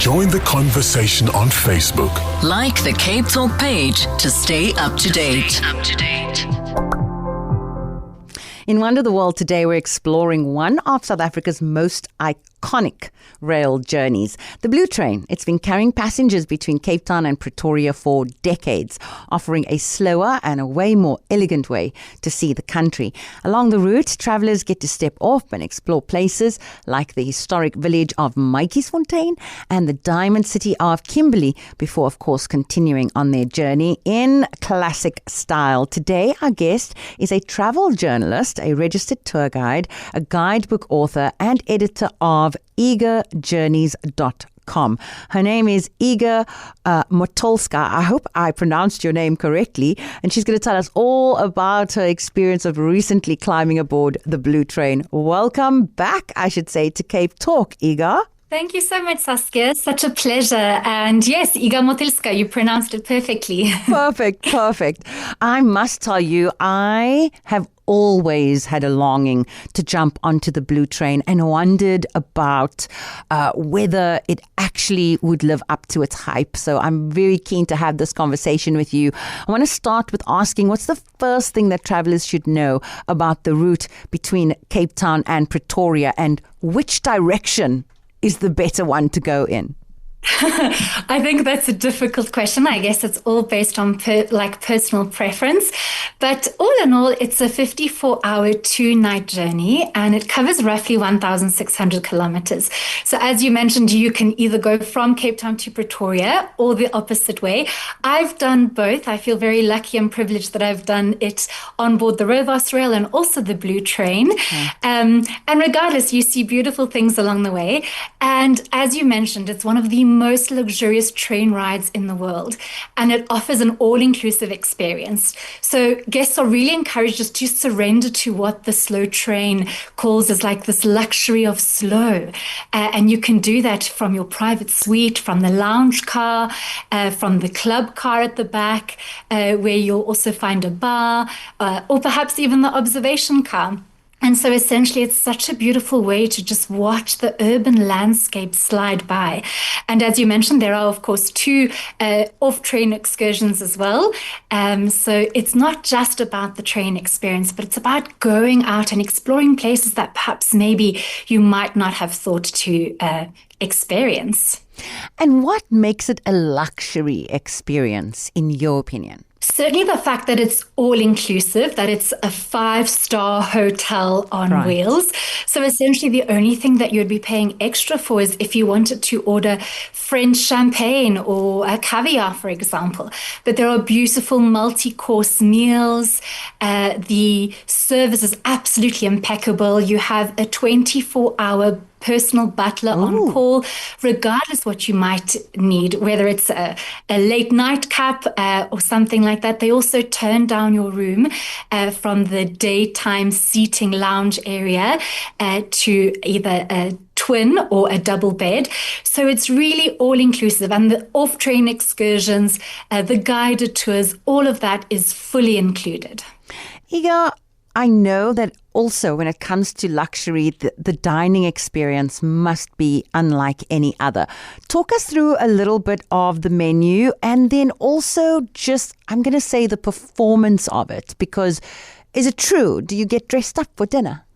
Join the conversation on Facebook. Like the CapeTalk page to stay up to date. In Wonder the World today, we're exploring one of South Africa's most iconic rail journeys, the Blue Train. It's been carrying passengers between Cape Town and Pretoria for decades, offering a slower and a way more elegant way to see the country. Along the route, travellers get to step off and explore places like the historic village of Maatjiesfontein and the diamond city of Kimberley before, of course, continuing on their journey in classic style. Today, our guest is a travel journalist, a registered tour guide, a guidebook author and editor of igajourneys.com. Her name is Iga Motylska. I hope I pronounced your name correctly. And she's going to tell us all about her experience of recently climbing aboard the Blue Train. Welcome back, I should say, to CapeTalk, Iga. Thank you so much, Saskia. Such a pleasure. And yes, Iga Motylska, you pronounced it perfectly. Perfect. I must tell you, I have always had a longing to jump onto the Blue Train and wondered about whether it actually would live up to its hype. So I'm very keen to have this conversation with you. I want to start with asking, what's the first thing that travelers should know about the route between Cape Town and Pretoria, and which direction is the better one to go in? I think that's a difficult question. I guess it's all based on personal preference. But all in all, it's a 54-hour, 2-night journey, and it covers roughly 1,600 kilometers. So as you mentioned, you can either go from Cape Town to Pretoria or the opposite way. I've done both. I feel very lucky and privileged that I've done it on board the Rovos Rail and also the Blue Train. And regardless, you see beautiful things along the way. And as you mentioned, it's one of the most luxurious train rides in the world, and it offers an all-inclusive experience. So guests are really encouraged just to surrender to what the slow train calls as like this luxury of slow. And you can do that from your private suite, from the lounge car, from the club car at the back, where you'll also find a bar, or perhaps even the observation car. And so essentially, it's such a beautiful way to just watch the urban landscape slide by. And as you mentioned, there are, of course, 2 off-train excursions as well. So it's not just about the train experience, but it's about going out and exploring places that perhaps maybe you might not have thought to experience. And what makes it a luxury experience, in your opinion? Certainly the fact that it's all-inclusive, that it's a 5-star hotel on wheels. So essentially the only thing that you'd be paying extra for is if you wanted to order French champagne or a caviar, for example. But there are beautiful multi-course meals. The service is absolutely impeccable. You have a 24-hour personal butler on call, regardless what you might need, whether it's a late night cap or something like that. They also turn down your room from the daytime seating lounge area to either a twin or a double bed. So it's really all inclusive. And the off-train excursions, the guided tours, all of that is fully included. Iga, I know that also when it comes to luxury, the dining experience must be unlike any other. Talk us through a little bit of the menu, and then also just, I'm going to say, the performance of it, because is it true? Do you get dressed up for dinner?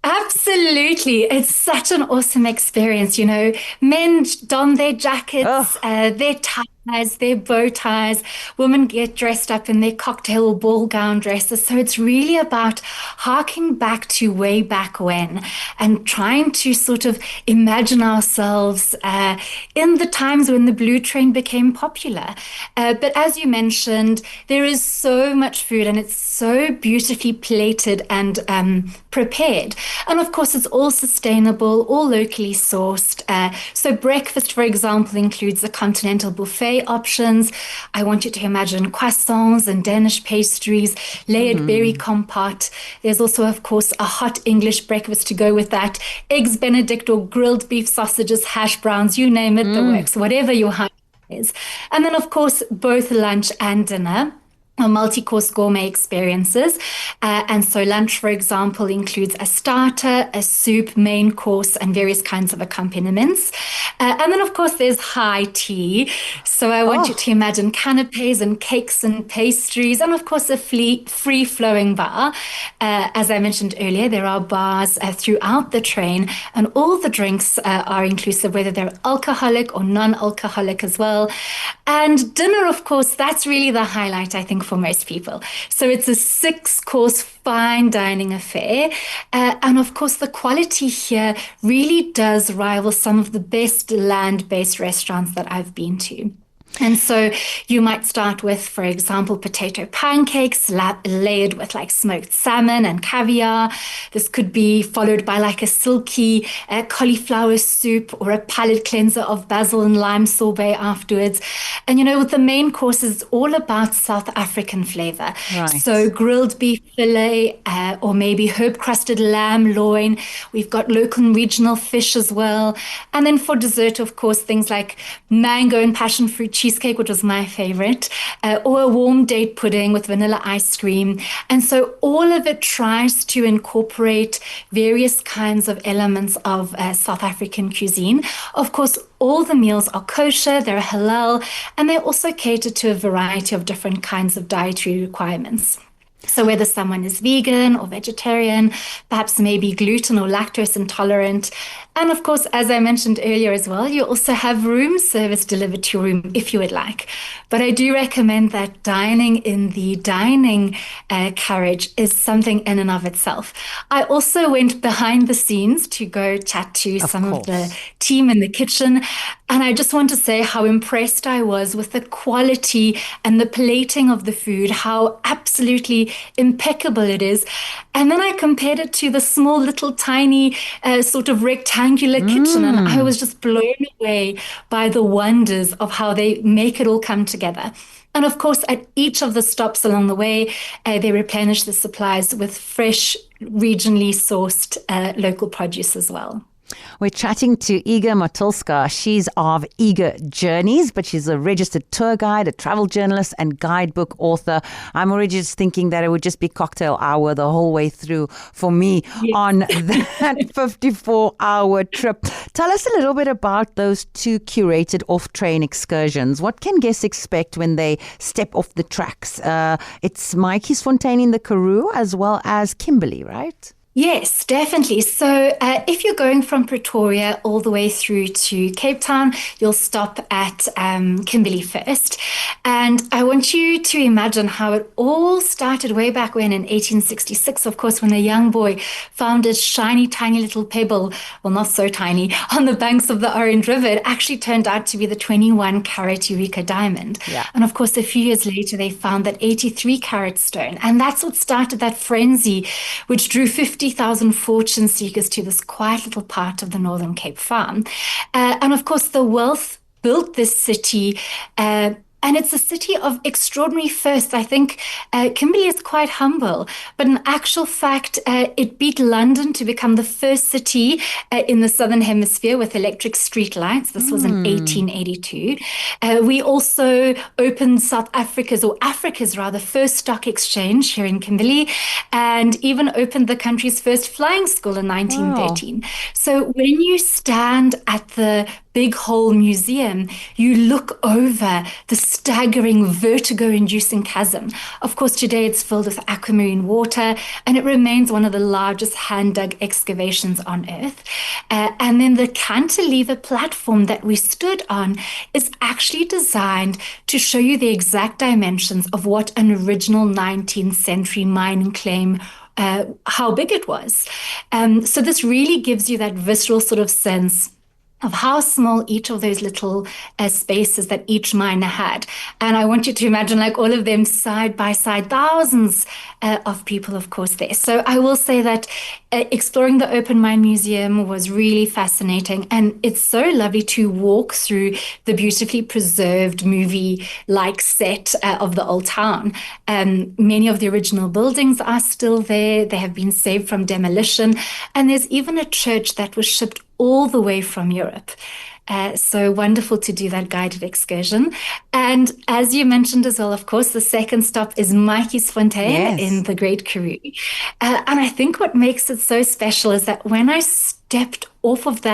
Absolutely. It's such an awesome experience. You know, men don their jackets, their ties, their bow ties. Women get dressed up in their cocktail or ball gown dresses. So it's really about harking back to way back when and trying to sort of imagine ourselves in the times when the Blue Train became popular. But as you mentioned, there is so much food and it's so beautifully plated and prepared. And of course, it's all sustainable, all locally sourced. So breakfast, for example, includes the continental buffet options. I want you to imagine croissants and Danish pastries, layered berry compote. There's also, of course, a hot English breakfast to go with that. Eggs Benedict or grilled beef sausages, hash browns, you name it, the works, whatever your hunger is. And then, of course, both lunch and dinner or multi-course gourmet experiences. And so lunch, for example, includes a starter, a soup, main course, and various kinds of accompaniments. And then, of course, there's high tea. So I want you to imagine canapes and cakes and pastries, and of course, a free-flowing bar. As I mentioned earlier, there are bars throughout the train, and all the drinks are inclusive, whether they're alcoholic or non-alcoholic as well. And dinner, of course, that's really the highlight, I think, for most people. So it's a 6-course fine dining affair. And of course, the quality here really does rival some of the best land-based restaurants that I've been to. And so you might start with, for example, potato pancakes layered with like smoked salmon and caviar. This could be followed by like a silky cauliflower soup or a palate cleanser of basil and lime sorbet afterwards. And, you know, with the main course is all about South African flavor. Right. So grilled beef fillet or maybe herb-crusted lamb loin. We've got local and regional fish as well. And then for dessert, of course, things like mango and passion fruit cheesecake, which was my favorite, or a warm date pudding with vanilla ice cream. And so all of it tries to incorporate various kinds of elements of South African cuisine. Of course, all the meals are kosher, they're halal, and they also cater to a variety of different kinds of dietary requirements. So whether someone is vegan or vegetarian, perhaps maybe gluten or lactose intolerant. And of course, as I mentioned earlier as well, you also have room service delivered to your room if you would like. But I do recommend that dining in the dining carriage is something in and of itself. I also went behind the scenes to go chat to some of the team in the kitchen. And I just want to say how impressed I was with the quality and the plating of the food, how absolutely impeccable it is. And then I compared it to the small, little, tiny sort of rectangular kitchen. And I was just blown away by the wonders of how they make it all come together. And of course, at each of the stops along the way, they replenish the supplies with fresh, regionally sourced local produce as well. We're chatting to Iga Motylska. She's of Iga Journeys, but she's a registered tour guide, a travel journalist, and guidebook author. I'm already just thinking that it would just be cocktail hour the whole way through for me on that 54-hour trip. Tell us a little bit about those 2 curated off-train excursions. What can guests expect when they step off the tracks? It's Matjiesfontein in the Karoo as well as Kimberley, right? Yes, definitely. So if you're going from Pretoria all the way through to Cape Town, you'll stop at Kimberley first. And I want you to imagine how it all started way back when in 1866, of course, when a young boy found a shiny, tiny little pebble, well, not so tiny, on the banks of the Orange River. It actually turned out to be the 21-carat Eureka diamond. Yeah. And of course, a few years later, they found that 83-carat stone. And that's what started that frenzy, which drew 50,000 fortune seekers to this quiet little part of the Northern Cape farm. And of course, the wealth built this city. And it's a city of extraordinary firsts. I think Kimberley is quite humble, but in actual fact, it beat London to become the first city in the Southern Hemisphere with electric street lights. This was in 1882. We also opened South Africa's, or Africa's rather, first stock exchange here in Kimberley, and even opened the country's first flying school in 1913. Wow. So when you stand at the Big Hole Museum, you look over the staggering, vertigo-inducing chasm. Of course, today it's filled with aquamarine water, and it remains one of the largest hand-dug excavations on Earth. And then the cantilever platform that we stood on is actually designed to show you the exact dimensions of what an original 19th century mining claim how big it was. So this really gives you that visceral sort of sense of how small each of those little spaces that each miner had. And I want you to imagine like all of them side by side, thousands of people, of course, there. So I will say that exploring the Open Mine Museum was really fascinating. And it's so lovely to walk through the beautifully preserved movie-like set of the old town. Many of the original buildings are still there. They have been saved from demolition. And there's even a church that was shipped all the way from Europe. So wonderful to do that guided excursion. And as you mentioned as well, of course, the second stop is Matjiesfontein in the Great Karoo. And I think what makes it so special is that when I stepped off of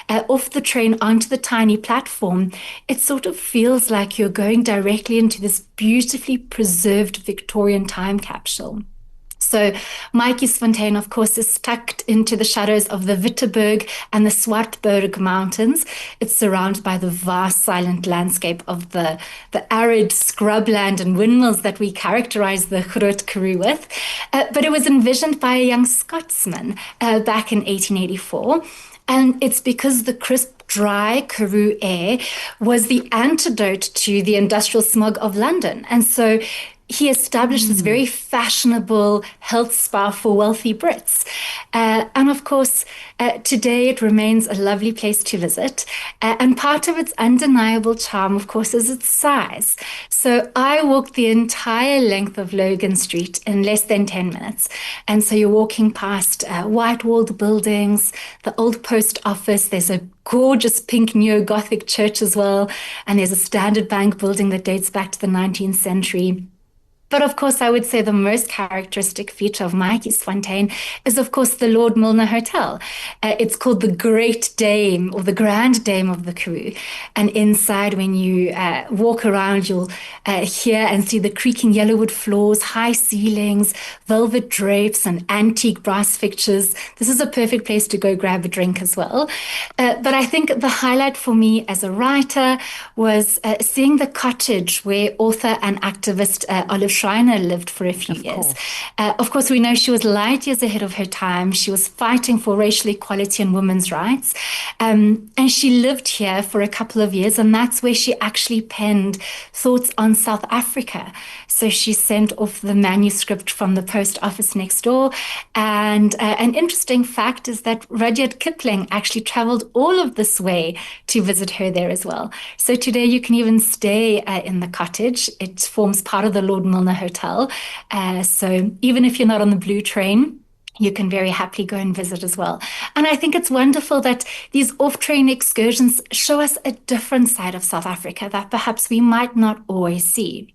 off the train onto the tiny platform, it sort of feels like you're going directly into this beautifully preserved Victorian time capsule. So Matjiesfontein, of course, is tucked into the shadows of the Witteberg and the Swartberg mountains. It's surrounded by the vast silent landscape of the arid scrubland and windmills that we characterize the Groot Karoo with. But it was envisioned by a young Scotsman back in 1884. And it's because the crisp, dry Karoo air was the antidote to the industrial smog of London. And so he established this very fashionable health spa for wealthy Brits. And of course, today it remains a lovely place to visit. And part of its undeniable charm, of course, is its size. So I walked the entire length of Logan Street in less than 10 minutes. And so you're walking past white-walled buildings, the old post office, there's a gorgeous pink neo-Gothic church as well, and there's a Standard Bank building that dates back to the 19th century. But of course, I would say the most characteristic feature of Matjiesfontein is, of course, the Lord Milner Hotel. It's called the Great Dame or the Grand Dame of the Karoo. And inside, when you walk around, you'll hear and see the creaking yellowwood floors, high ceilings, velvet drapes, and antique brass fixtures. This is a perfect place to go grab a drink as well. But I think the highlight for me as a writer was seeing the cottage where author and activist Olive Schreiner lived for a few years. Of course, we know she was light years ahead of her time. She was fighting for racial equality and women's rights. And she lived here for a couple of years, and that's where she actually penned thoughts on South Africa. So she sent off the manuscript from the post office next door. And an interesting fact is that Rudyard Kipling actually traveled all of this way to visit her there as well. So today you can even stay in the cottage. It forms part of the Lord Milner Hotel. So even if you're not on the Blue Train, you can very happily go and visit as well. And I think it's wonderful that these off-train excursions show us a different side of South Africa that perhaps we might not always see.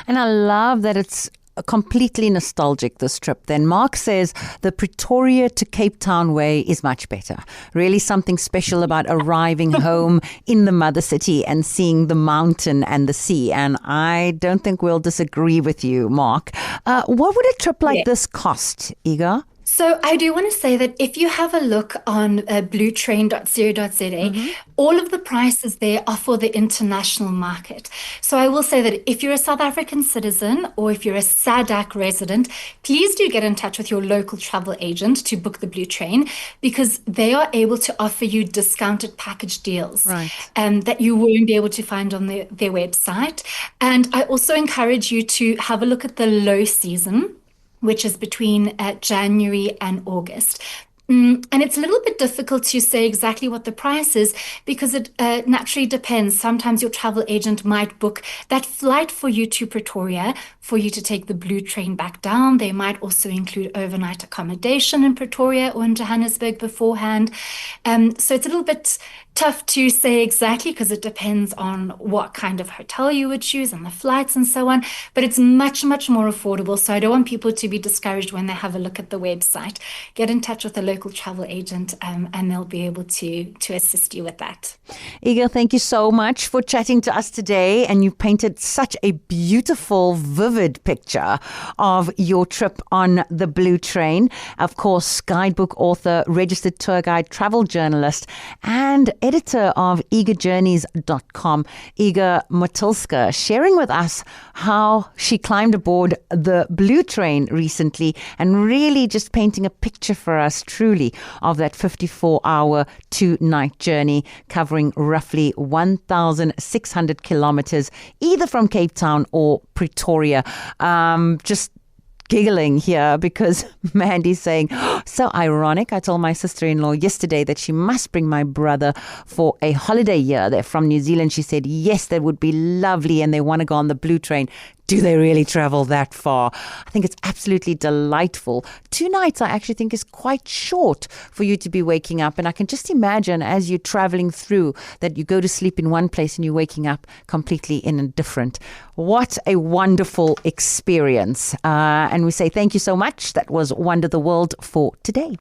And I love that it's completely nostalgic, this trip. Then Mark says the Pretoria to Cape Town way is much better. Really something special about arriving home in the mother city and seeing the mountain and the sea. And I don't think we'll disagree with you, Mark. What would a trip like this cost, Iga? So I do want to say that if you have a look on bluetrain.co.za, all of the prices there are for the international market. So I will say that if you're a South African citizen or if you're a SADC resident, please do get in touch with your local travel agent to book the Blue Train, because they are able to offer you discounted package deals that you won't be able to find on their website. And I also encourage you to have a look at the low season, which is between January and August. And it's a little bit difficult to say exactly what the price is because it naturally depends. Sometimes your travel agent might book that flight for you to Pretoria for you to take the Blue Train back down. They might also include overnight accommodation in Pretoria or in Johannesburg beforehand. So it's a little bit tough to say exactly because it depends on what kind of hotel you would choose and the flights and so on. But it's much, much more affordable. So I don't want people to be discouraged when they have a look at the website. Get in touch with a local travel agent and they'll be able to assist you with that. Iga, thank you so much for chatting to us today. And you painted such a beautiful, vivid picture of your trip on the Blue Train. Of course, guidebook author, registered tour guide, travel journalist, and editor of eagerjourneys.com, Iga Motylska, sharing with us how she climbed aboard the Blue Train recently and really just painting a picture for us truly of that 54-hour two-night journey covering roughly 1,600 kilometers, either from Cape Town or Pretoria. Just giggling here because Mandy's saying, so ironic. I told my sister-in-law yesterday that she must bring my brother for a holiday year. They're from New Zealand. She said, yes, that would be lovely and they want to go on the Blue Train. Do they really travel that far? I think it's absolutely delightful. 2 nights I actually think is quite short for you to be waking up. And I can just imagine as you're traveling through that you go to sleep in one place and you're waking up completely in a different. What a wonderful experience. And we say thank you so much. That was Wonder the World for today.